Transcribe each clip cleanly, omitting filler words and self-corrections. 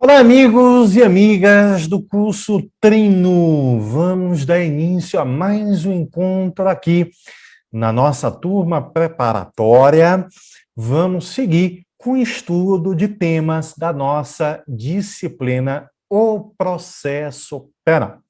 Olá, amigos e amigas do curso Treino. Vamos dar início a mais um encontro aqui na nossa turma preparatória. Vamos seguir com o estudo de temas da nossa disciplina O Processo Penal.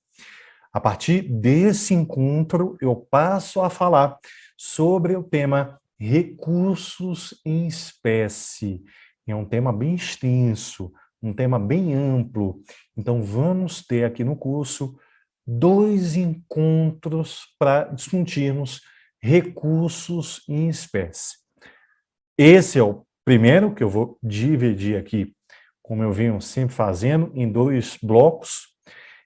A partir desse encontro, eu passo a falar sobre o tema recursos em espécie. É um tema bem extenso, um tema bem amplo. Então, vamos ter aqui no curso 2 encontros para discutirmos recursos em espécie. Esse é o primeiro que eu vou dividir aqui, como eu venho sempre fazendo, em 2 blocos.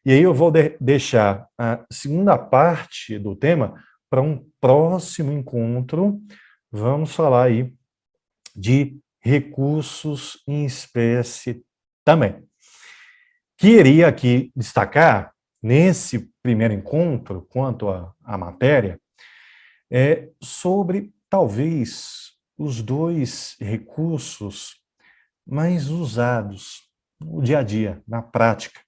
E aí eu vou deixar a segunda parte do tema para um próximo encontro. Vamos falar aí de recursos em espécie também. Queria aqui destacar, nesse primeiro encontro, quanto à matéria, sobre, talvez, os 2 recursos mais usados no dia a dia, na prática.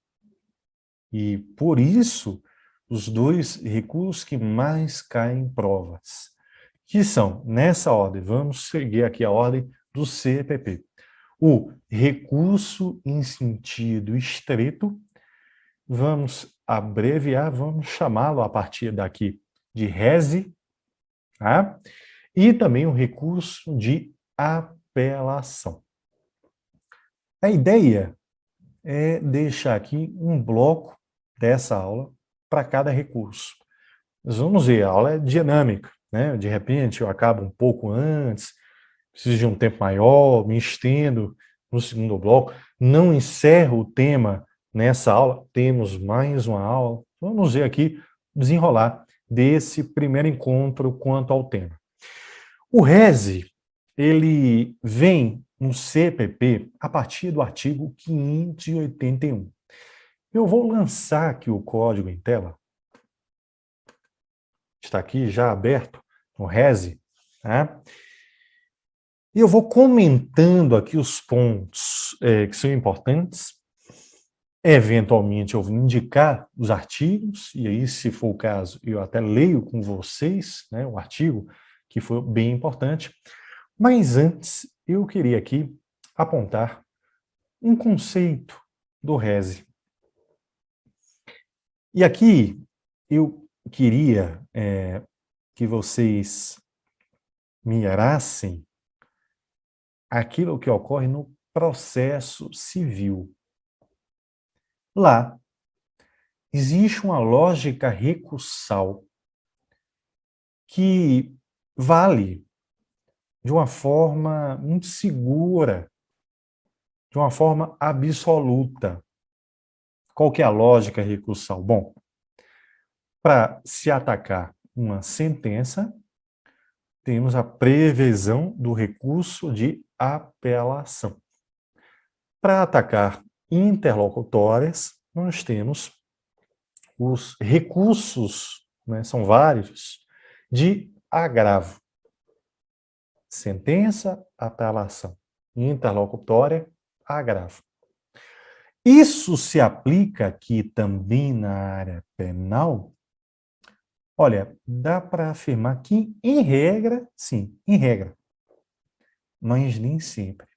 E, por isso, os 2 recursos que mais caem em provas, que são, nessa ordem, vamos seguir aqui a ordem do CPP. O recurso em sentido estrito, vamos abreviar, vamos chamá-lo a partir daqui de rese, tá? E também o recurso de apelação. A ideia é deixar aqui um bloco dessa aula para cada recurso. Nós vamos ver, a aula é dinâmica, né? De repente eu acabo um pouco antes, preciso de um tempo maior, me estendo no segundo bloco, não encerro o tema nessa aula, temos mais uma aula. Vamos ver aqui, desenrolar desse primeiro encontro quanto ao tema. O RESE, ele vem no CPP a partir do artigo 581. Eu vou lançar aqui o código em tela. Está aqui já aberto no RESE, tá? E eu vou comentando aqui os pontos que são importantes. Eventualmente eu vou indicar os artigos, e aí, se for o caso, eu até leio com vocês, né, o artigo, que foi bem importante. Mas antes, eu queria aqui apontar um conceito do RESE. E aqui eu queria que vocês mirassem aquilo que ocorre no processo civil. Lá, existe uma lógica recursal que vale de uma forma muito segura, de uma forma absoluta. Qual que é a lógica recursal? Bom, para se atacar uma sentença, temos a previsão do recurso de apelação. Para atacar interlocutórias, nós temos os recursos, né, são vários, de agravo. Sentença, apelação. Interlocutória, agravo. Isso se aplica aqui também na área penal? Olha, dá para afirmar que, em regra, sim, em regra, mas nem sempre.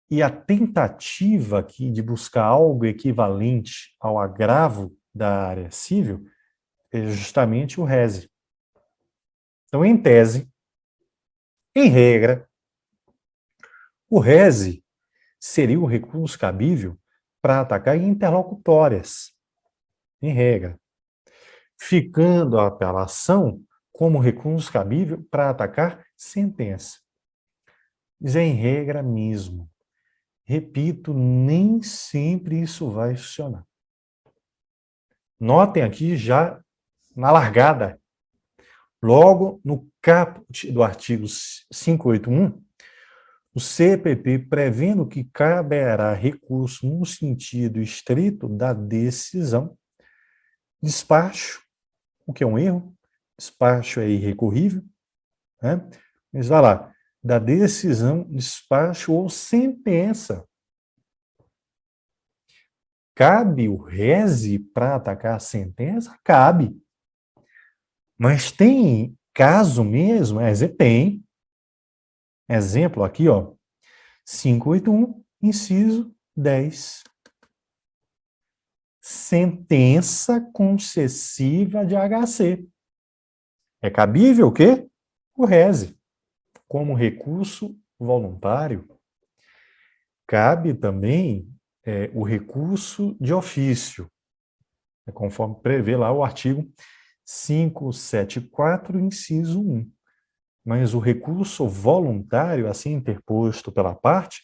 E a tentativa aqui de buscar algo equivalente ao agravo da área civil é justamente o rese. Então, em tese, em regra, o rese seria o recurso cabível para atacar interlocutórias, em regra, ficando a apelação como recurso cabível para atacar sentença. Mas é em regra mesmo. Repito, nem sempre isso vai funcionar. Notem aqui já na largada, logo no caput do artigo 581, o CPP prevendo que caberá recurso no sentido estrito da decisão, despacho, o que é um erro, despacho é irrecorrível, né? Mas vai lá, da decisão, despacho ou sentença. Cabe o reze para atacar a sentença? Cabe. Mas tem caso mesmo? Tem. Exemplo aqui, ó, 581, inciso 10. Sentença concessiva de HC. É cabível o quê? O reze, como recurso voluntário. Cabe também o recurso de ofício, conforme prevê lá o artigo 574, inciso 1. Mas o recurso voluntário, assim interposto pela parte,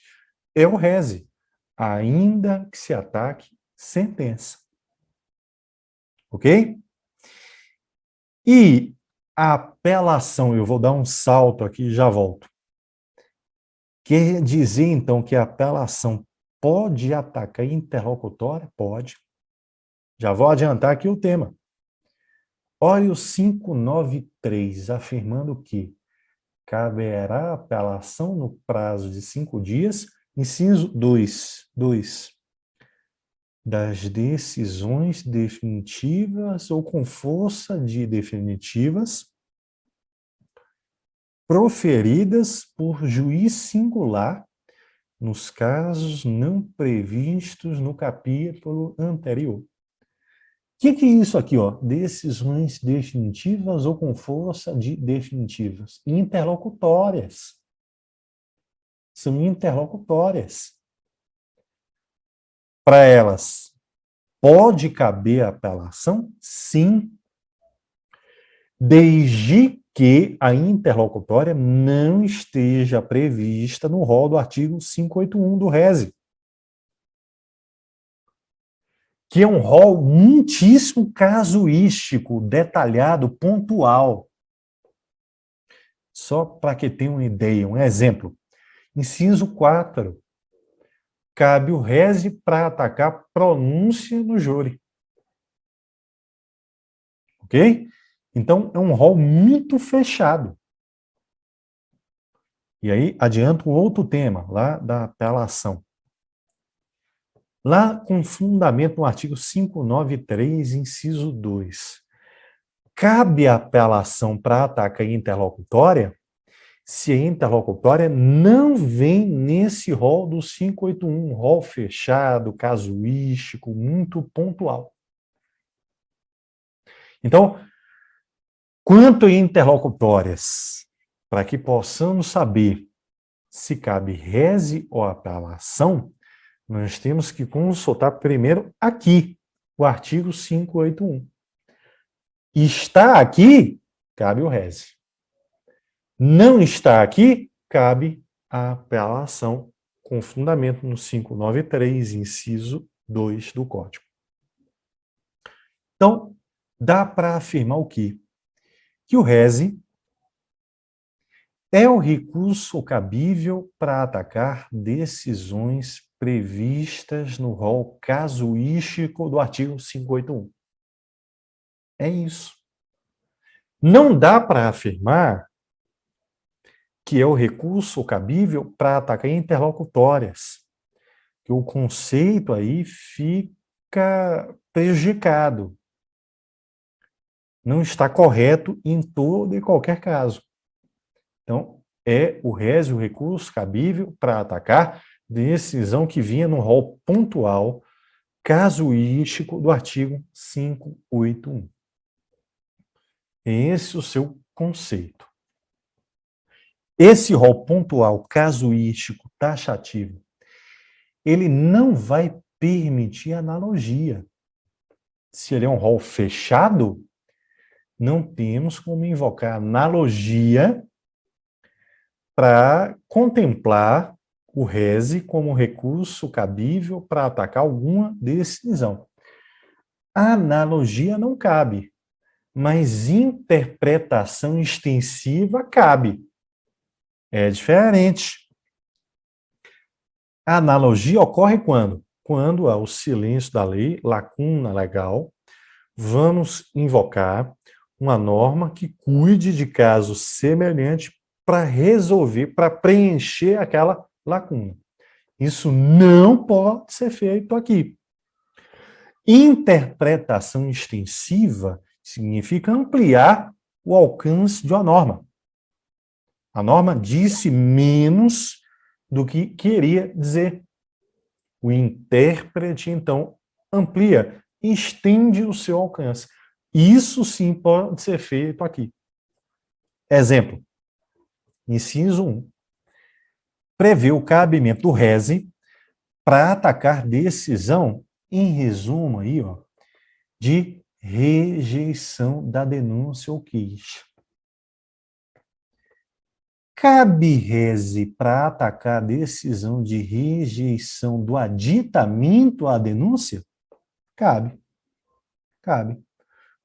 é o reze, ainda que se ataque sentença. Ok? E a apelação, eu vou dar um salto aqui e já volto. Quer dizer, então, que a apelação pode atacar interlocutória? Pode. Já vou adiantar aqui o tema. Olha o 593, afirmando que caberá apelação no prazo de 5 dias, inciso 2, das decisões definitivas ou com força de definitivas proferidas por juiz singular nos casos não previstos no capítulo anterior. O que é isso aqui, ó? Decisões definitivas ou com força de definitivas? Interlocutórias. São interlocutórias. Para elas, pode caber apelação? Sim. Desde que a interlocutória não esteja prevista no rol do artigo 581 do RESE, que é um rol muitíssimo casuístico, detalhado, pontual. Só para que tenha uma ideia, um exemplo. Inciso 4. Cabe o reze para atacar pronúncia no júri. Ok? Então, é um rol muito fechado. E aí, adianto um outro tema, lá da apelação. Lá, com fundamento no artigo 593, inciso 2. Cabe a apelação para atacar interlocutória se a interlocutória não vem nesse rol do 581, rol fechado, casuístico, muito pontual. Então, quanto a interlocutórias, para que possamos saber se cabe reze ou apelação, nós temos que consultar primeiro aqui, o artigo 581. Está aqui, cabe o reze. Não está aqui, cabe a apelação com fundamento no 593, inciso 2 do Código. Então, dá para afirmar o quê? Que o reze é o recurso cabível para atacar decisões previstas no rol casuístico do artigo 581. É isso. Não dá para afirmar que é o recurso cabível para atacar interlocutórias, que o conceito aí fica prejudicado. Não está correto em todo e qualquer caso. Então, é o reze o recurso cabível para atacar decisão que vinha no rol pontual, casuístico do artigo 581. Esse é o seu conceito. Esse rol pontual, casuístico, taxativo, ele não vai permitir analogia. Se ele é um rol fechado, não temos como invocar analogia para contemplar o reze como recurso cabível para atacar alguma decisão. A analogia não cabe, mas interpretação extensiva cabe. É diferente. A analogia ocorre quando? Quando há o silêncio da lei, lacuna legal, vamos invocar uma norma que cuide de caso semelhante para resolver, para preencher aquela lacuna. Isso não pode ser feito aqui. Interpretação extensiva significa ampliar o alcance de uma norma. A norma disse menos do que queria dizer. O intérprete, então, amplia, estende o seu alcance. Isso sim pode ser feito aqui. Exemplo. Inciso 1. Prevê o cabimento do rese para atacar decisão, em resumo aí, ó, de rejeição da denúncia ou queixa. Cabe rese para atacar a decisão de rejeição do aditamento à denúncia? Cabe. Cabe.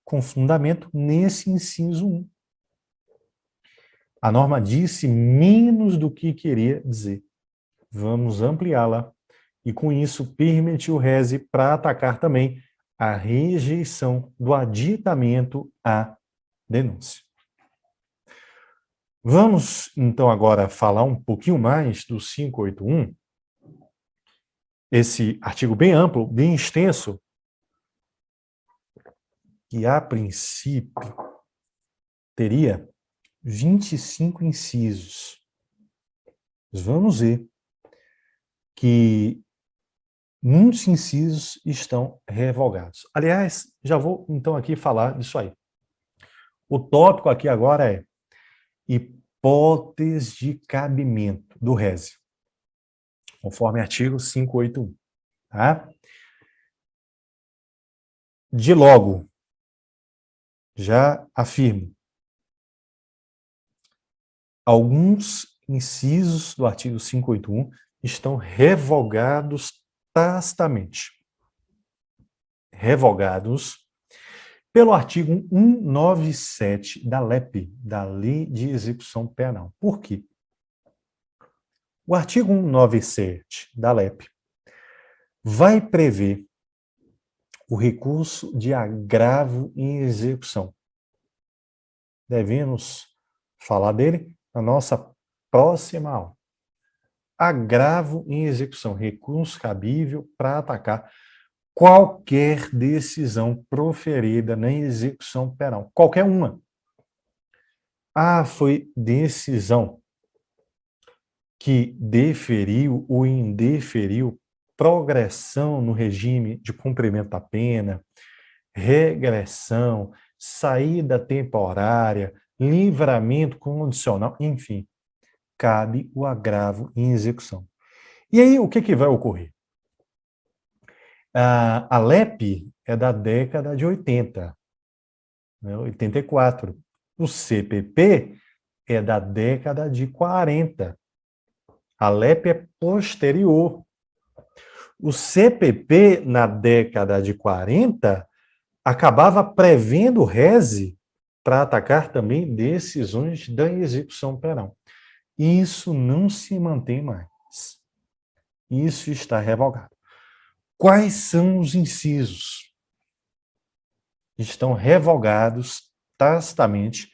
Com fundamento nesse inciso 1. A norma disse menos do que queria dizer. Vamos ampliá-la e, com isso, permitir o rese para atacar também a rejeição do aditamento à denúncia. Vamos, então, agora falar um pouquinho mais do 581, esse artigo bem amplo, bem extenso, que, a princípio, teria 25 incisos. Mas vamos ver que muitos incisos estão revogados. Aliás, já vou, então, aqui falar disso aí. O tópico aqui agora é hipótese de cabimento do rese, conforme artigo 581. Tá? De logo, já afirmo, alguns incisos do artigo 581 estão revogados tacitamente. Revogados pelo artigo 197 da LEP, da Lei de Execução Penal. Por quê? O artigo 197 da LEP vai prever o recurso de agravo em execução. Devemos falar dele na nossa próxima aula. Agravo em execução, recurso cabível para atacar qualquer decisão proferida na execução penal. Qualquer uma. Ah, foi decisão que deferiu ou indeferiu progressão no regime de cumprimento da pena, regressão, saída temporária, livramento condicional, enfim, cabe o agravo em execução. E aí, o que vai ocorrer? A LEP é da década de 80, né, 84. O CPP é da década de 40. A LEP é posterior. O CPP, na década de 40, acabava prevendo o rese para atacar também decisões da execução penal. Isso não se mantém mais. Isso está revogado. Quais são os incisos? Estão revogados tacitamente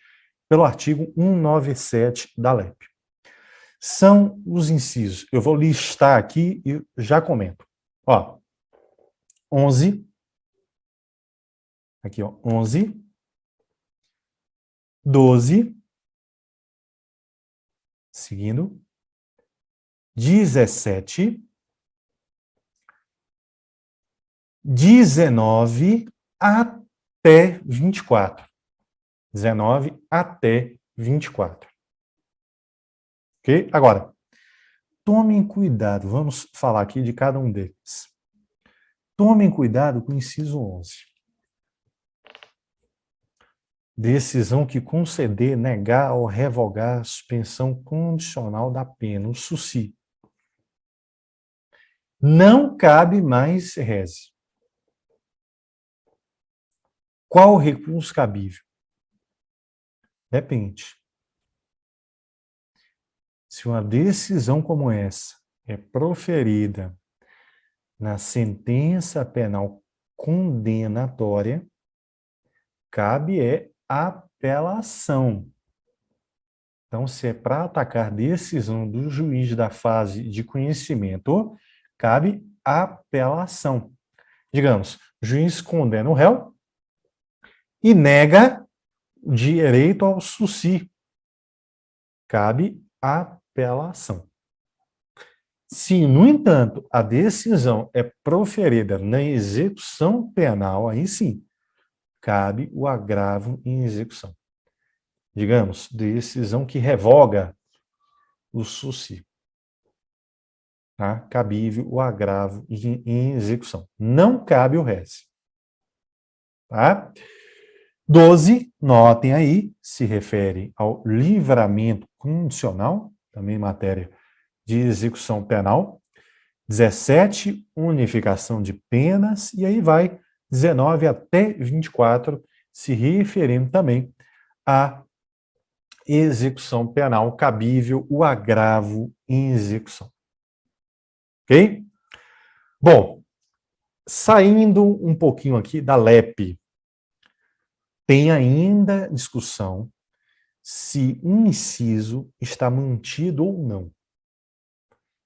pelo artigo 197 da LEP. São os incisos. Eu vou listar aqui e já comento. Ó, 11. Aqui, ó, 11. 12. Seguindo. 17. 19 até 24. 19 até 24. Ok? Agora, tomem cuidado, vamos falar aqui de cada um deles. Tomem cuidado com o inciso 11. Decisão que conceder, negar ou revogar a suspensão condicional da pena, o SUSI. Não cabe mais rese. Qual o recurso cabível? Depende. Se uma decisão como essa é proferida na sentença penal condenatória, cabe apelação. Então, se é para atacar decisão do juiz da fase de conhecimento, cabe apelação. Digamos, o juiz condena o réu e nega o direito ao SUSI. Cabe apelação. Se, no entanto, a decisão é proferida na execução penal, aí sim, cabe o agravo em execução. Digamos, decisão que revoga o SUSI. Tá? Cabível o agravo em execução. Não cabe o res. Tá? 12, notem aí, se refere ao livramento condicional, também matéria de execução penal. 17, unificação de penas, e aí vai 19 até 24, se referindo também à execução penal, cabível o agravo em execução. Ok? Bom, saindo um pouquinho aqui da LEP, tem ainda discussão se um inciso está mantido ou não.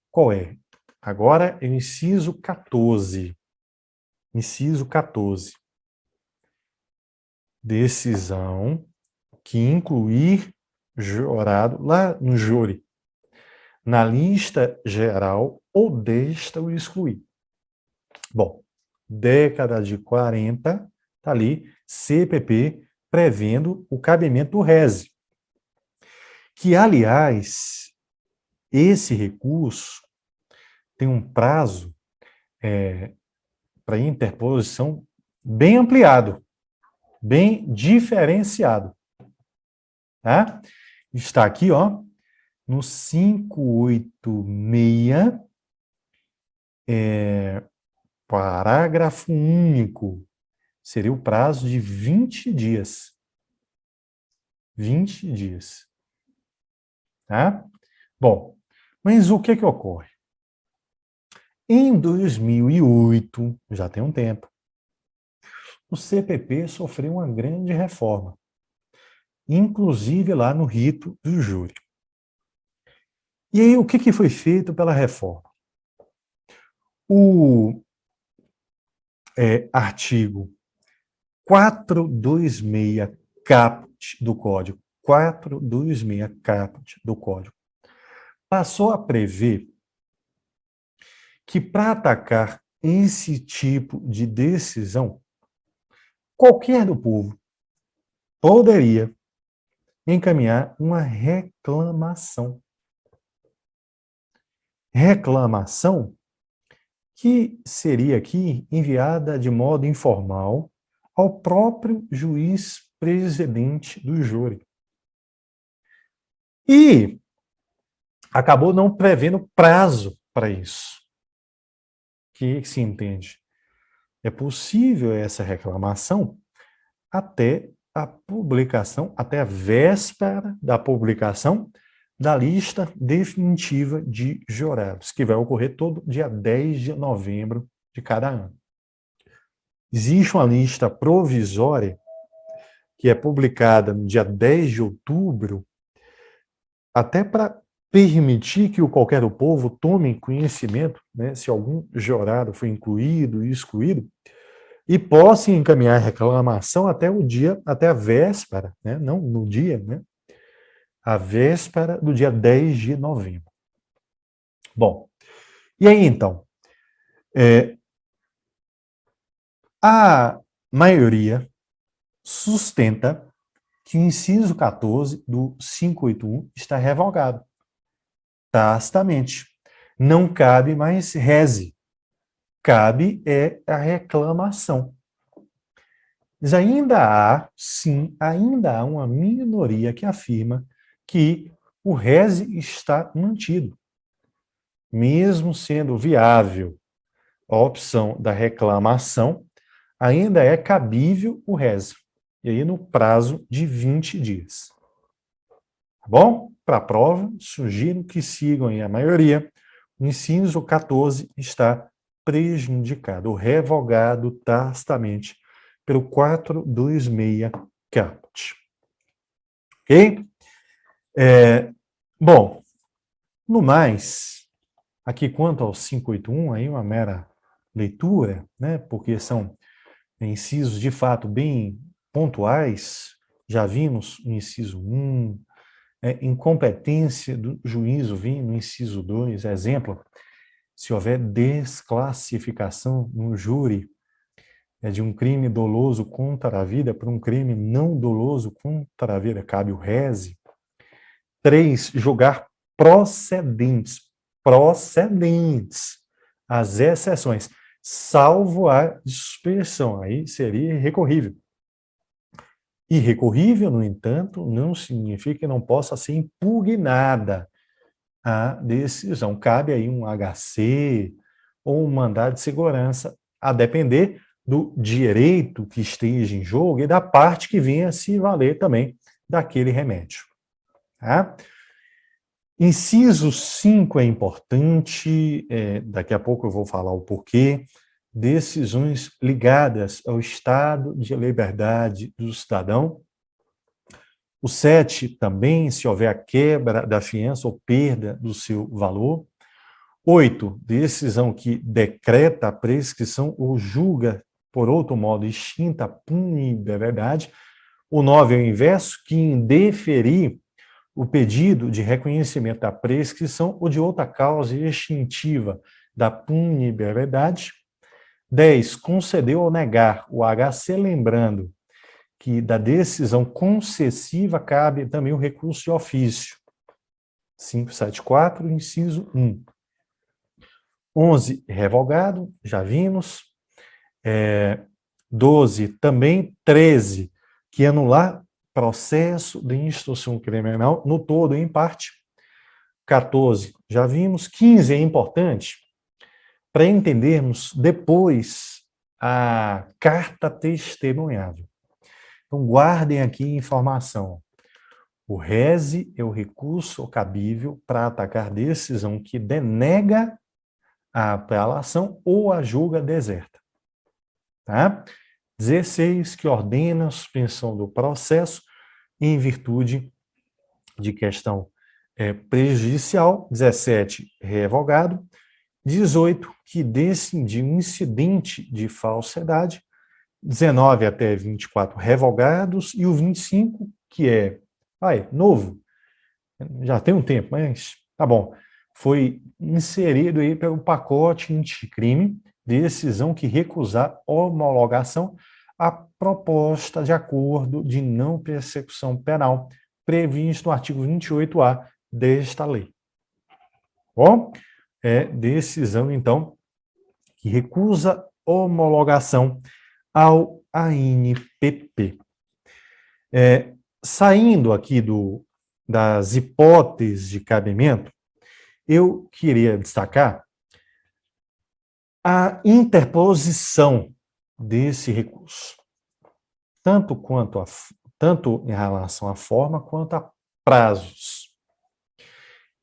Qual é? Agora é o inciso 14. Inciso 14. Decisão que incluir jurado lá no júri, na lista geral ou desta o excluir. Bom, década de 40, está ali, CPP prevendo o cabimento do rese. Que, aliás, esse recurso tem um prazo para interposição bem ampliado, bem diferenciado. Tá? Está aqui, ó, no 586, parágrafo único. Seria o prazo de 20 dias. 20 dias. Tá? Bom, mas o que ocorre? Em 2008, já tem um tempo, o CPP sofreu uma grande reforma, inclusive lá no rito do júri. E aí, o que foi feito pela reforma? O artigo 426 caput do Código, 426 caput do Código, passou a prever que para atacar esse tipo de decisão, qualquer do povo poderia encaminhar uma reclamação. Reclamação que seria aqui enviada de modo informal ao próprio juiz presidente do júri. E acabou não prevendo prazo para isso. O que se entende? É possível essa reclamação até a publicação, até a véspera da publicação da lista definitiva de jurados, que vai ocorrer todo dia 10 de novembro de cada ano. Existe uma lista provisória que é publicada no dia 10 de outubro, até para permitir que o qualquer do povo tome conhecimento, né, se algum jurado foi incluído e excluído, e possa encaminhar reclamação até o dia, até a véspera, né, não no dia, né, a véspera do dia 10 de novembro. Bom, e aí então, a maioria sustenta que o inciso 14 do 581 está revogado, tacitamente. Não cabe mais rese, cabe a reclamação. Mas ainda há, sim, ainda há uma minoria que afirma que o rese está mantido. Mesmo sendo viável a opção da reclamação, ainda é cabível o rese. E aí no prazo de 20 dias. Tá bom? Para a prova, sugiro que sigam aí a maioria. O inciso 14 está prejudicado, ou revogado tacitamente pelo 426 caput. Ok? Bom, no mais, aqui quanto ao 581, aí uma mera leitura, né, porque são incisos de fato bem pontuais. Já vimos no inciso 1, incompetência do juízo, vim no inciso 2, exemplo, se houver desclassificação no júri de um crime doloso contra a vida para um crime não doloso contra a vida, cabe o rese. 3, julgar procedentes as exceções, salvo a suspensão, aí seria recorrível. Irrecorrível, no entanto, não significa que não possa ser impugnada a decisão. Cabe aí um HC ou um mandado de segurança, a depender do direito que esteja em jogo e da parte que venha se valer também daquele remédio. Tá? Inciso 5 é importante, daqui a pouco eu vou falar o porquê. Decisões ligadas ao estado de liberdade do cidadão. O 7 também, se houver a quebra da fiança ou perda do seu valor. 8, decisão que decreta a prescrição ou julga, por outro modo, extinta a punibilidade. O 9 é o inverso, que indeferir o pedido de reconhecimento da prescrição ou de outra causa extintiva da punibilidade. 10, conceder ou negar o HC, lembrando que da decisão concessiva cabe também o recurso de ofício. 574, inciso 1. 11, revogado, já vimos. 12, também. 13, que anular processo de instrução criminal no todo ou em parte. 14, já vimos. 15 é importante para entendermos depois a carta testemunhável. Então, guardem aqui a informação. O rese é o recurso cabível para atacar decisão que denega a apelação ou a julga deserta. Tá? 16, que ordena a suspensão do processo em virtude de questão prejudicial. 17, revogado. 18, que decidiu um incidente de falsidade. 19 até 24, revogados. E o 25, que é novo, já tem um tempo, mas tá bom. Foi inserido aí pelo pacote anticrime, decisão que recusar homologação à proposta de acordo de não persecução penal previsto no artigo 28A desta lei. Bom, decisão, então, que recusa homologação ao ANPP. Saindo aqui das hipóteses de cabimento, eu queria destacar a interposição desse recurso, tanto em relação à forma quanto a prazos.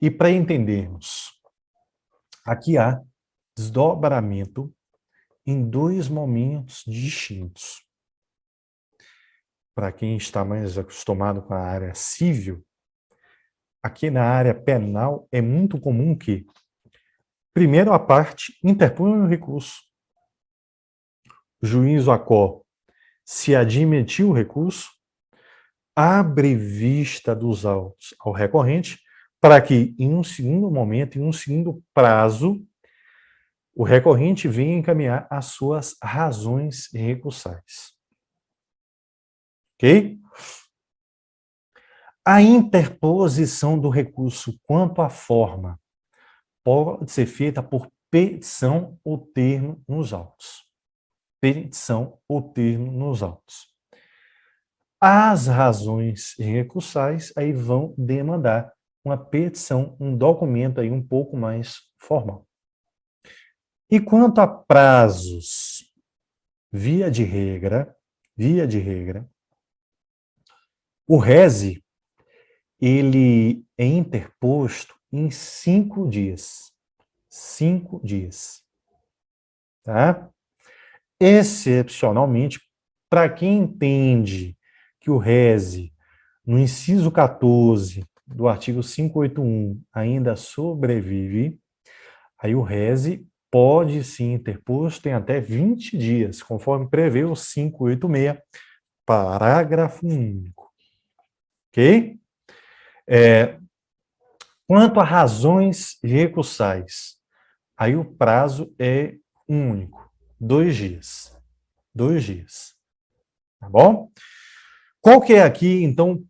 E para entendermos, aqui há desdobramento em 2 momentos distintos. Para quem está mais acostumado com a área civil, aqui na área penal é muito comum que, primeiro, a parte interponha um recurso. O juiz acó, se admitir o recurso, abre vista dos autos ao recorrente, para que, em um segundo momento, em um segundo prazo, o recorrente venha encaminhar as suas razões recursais. Ok? A interposição do recurso quanto à forma pode ser feita por petição ou termo nos autos. Petição ou termo nos autos. As razões recursais aí vão demandar uma petição, um documento aí um pouco mais formal. E quanto a prazos, via de regra, o rese, ele é interposto em 5 dias. 5 dias. Tá? Excepcionalmente, para quem entende que o rese, no inciso 14, do artigo 581 ainda sobrevive, aí o rese pode sim interpor, tem até 20 dias, conforme prevê o 586, parágrafo único. Ok? Quanto a razões recursais, aí o prazo é único, 2 dias. 2 dias. Tá bom? Qual que é aqui, então,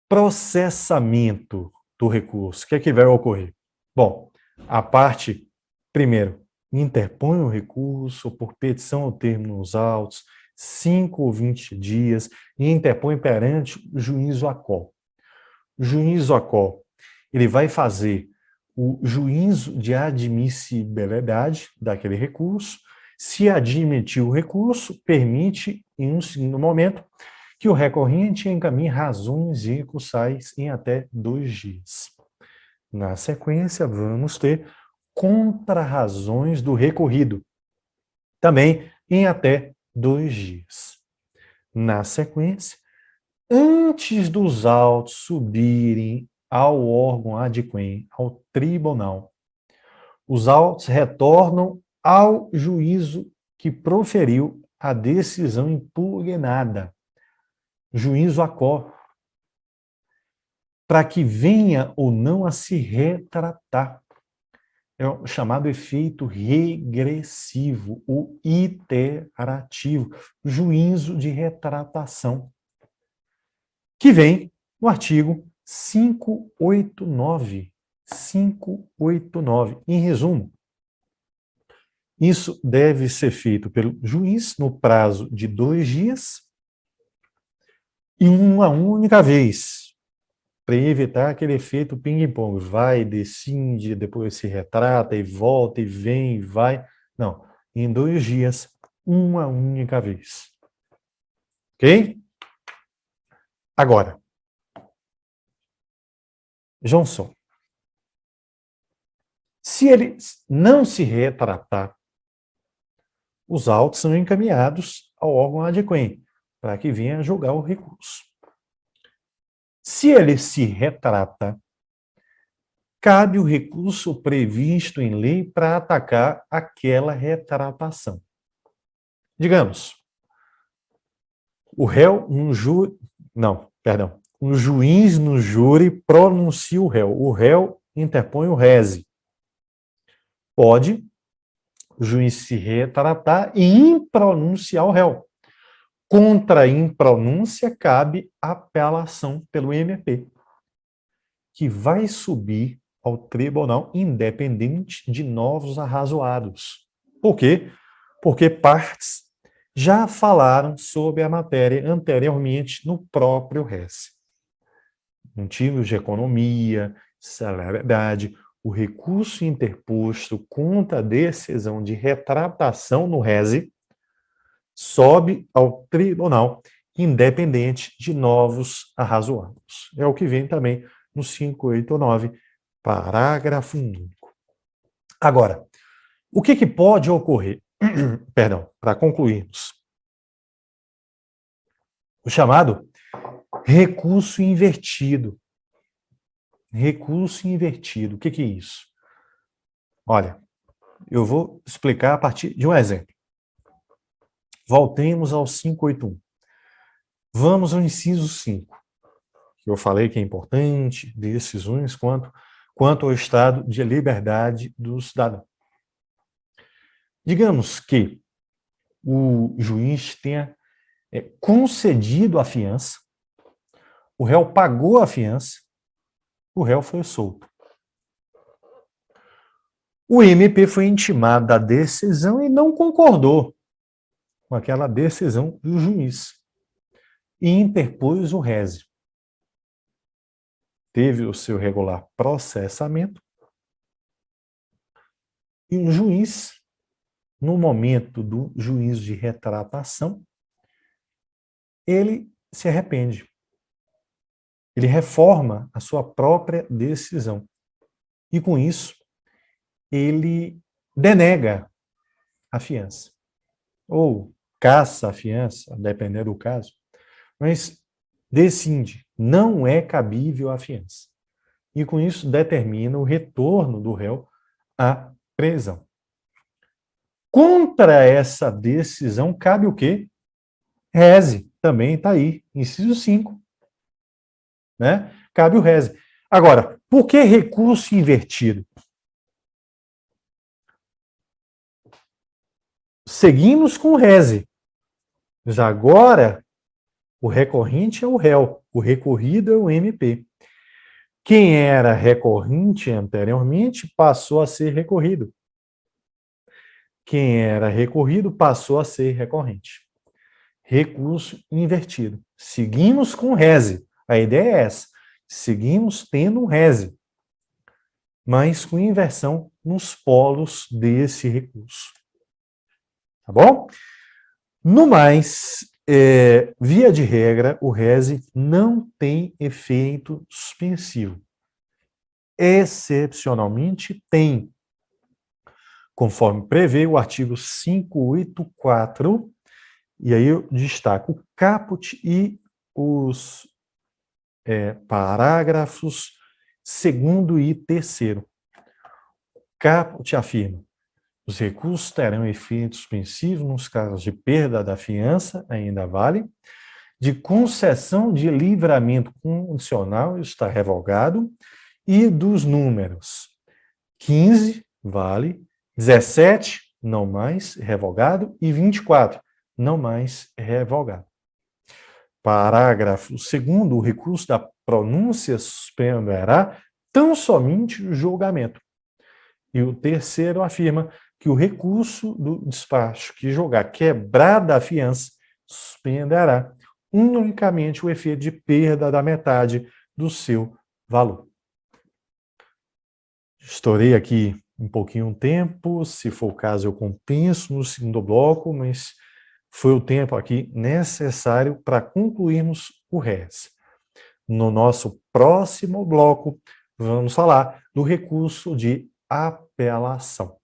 processamento do recurso? O que é que vai ocorrer? Bom, a parte, primeiro, interpõe o recurso por petição ao termo nos autos, 5 ou 20 dias, e interpõe perante o juízo ACOL. O juízo ACOL, ele vai fazer o juízo de admissibilidade daquele recurso. Se admitir o recurso, permite, em um segundo momento, que o recorrente encaminhe razões recursais em até 2 dias. Na sequência, vamos ter contrarrazões do recorrido, também em até 2 dias. Na sequência, antes dos autos subirem ao órgão adquém, ao tribunal, os autos retornam ao juízo que proferiu a decisão impugnada, juízo ACOL, para que venha ou não a se retratar. É o chamado efeito regressivo, o iterativo, juízo de retratação, que vem no artigo 589. 589. Em resumo, isso deve ser feito pelo juiz no prazo de 2 dias e uma única vez, para evitar aquele efeito ping-pong. Vai, decide, depois se retrata e volta e vem e vai. Não, em 2 dias, uma única vez. Ok? Agora, Johnson, se ele não se retratar, os autos são encaminhados ao órgão adquém, para que venha julgar o recurso. Se ele se retrata, cabe o recurso previsto em lei para atacar aquela retratação. Digamos, o réu, um juiz no júri pronuncia o réu interpõe o rese. Pode o juiz se retratar e impronunciar o réu. Contra a impronúncia cabe apelação pelo MP, que vai subir ao tribunal independente de novos arrazoados. Por quê? Porque partes já falaram sobre a matéria anteriormente no próprio res. Motivos de economia, celeridade, o recurso interposto contra a decisão de retratação no rese sobe ao tribunal independente de novos arrazoados. É o que vem também no 589, parágrafo único. Agora, o que pode ocorrer? Perdão, para concluirmos. O chamado recurso invertido. Recurso invertido. O que é isso? Olha, eu vou explicar a partir de um exemplo. Voltemos ao 581. Vamos ao inciso 5, que eu falei que é importante, decisões quanto ao estado de liberdade do cidadão. Digamos que o juiz tenha concedido a fiança, o réu pagou a fiança, o réu foi solto. O MP foi intimado da decisão e não concordou com aquela decisão do juiz e interpôs o rese. Teve o seu regular processamento e o juiz, no momento do juízo de retratação, ele se arrepende. Ele reforma a sua própria decisão. E, com isso, ele denega a fiança. Ou caça a fiança, dependendo do caso. Mas decide, não é cabível a fiança. e com isso determina o retorno do réu à prisão. Contra essa decisão cabe o quê? Reze, também está aí, inciso 5. Né? Cabe o reze. Agora, por que recurso invertido? Seguimos com o reze. Mas agora, o recorrente é o réu, o recorrido é o MP. Quem era recorrente anteriormente passou a ser recorrido. Quem era recorrido passou a ser recorrente. Recurso invertido. Seguimos com reze. A ideia é essa. Seguimos tendo um reze, mas com inversão nos polos desse recurso. Tá bom? No mais, via de regra, o reze não tem efeito suspensivo. Excepcionalmente, tem, conforme prevê o artigo 584, e aí eu destaco o caput e os parágrafos 2º e 3º. Caput afirma: os recursos terão efeito suspensivo nos casos de perda da fiança, ainda vale, de concessão de livramento condicional, está revogado, e dos números 15, vale, 17, não mais, revogado, e 24, não mais, revogado. Parágrafo 2º, o recurso da pronúncia suspenderá tão somente o julgamento. E o 3º afirma que o recurso do despacho que julgar quebrada a fiança suspenderá unicamente o efeito de perda da metade do seu valor. Estourei aqui um pouquinho o tempo, se for o caso eu compenso no segundo bloco, mas foi o tempo aqui necessário para concluirmos o RES. No nosso próximo bloco, vamos falar do recurso de apelação.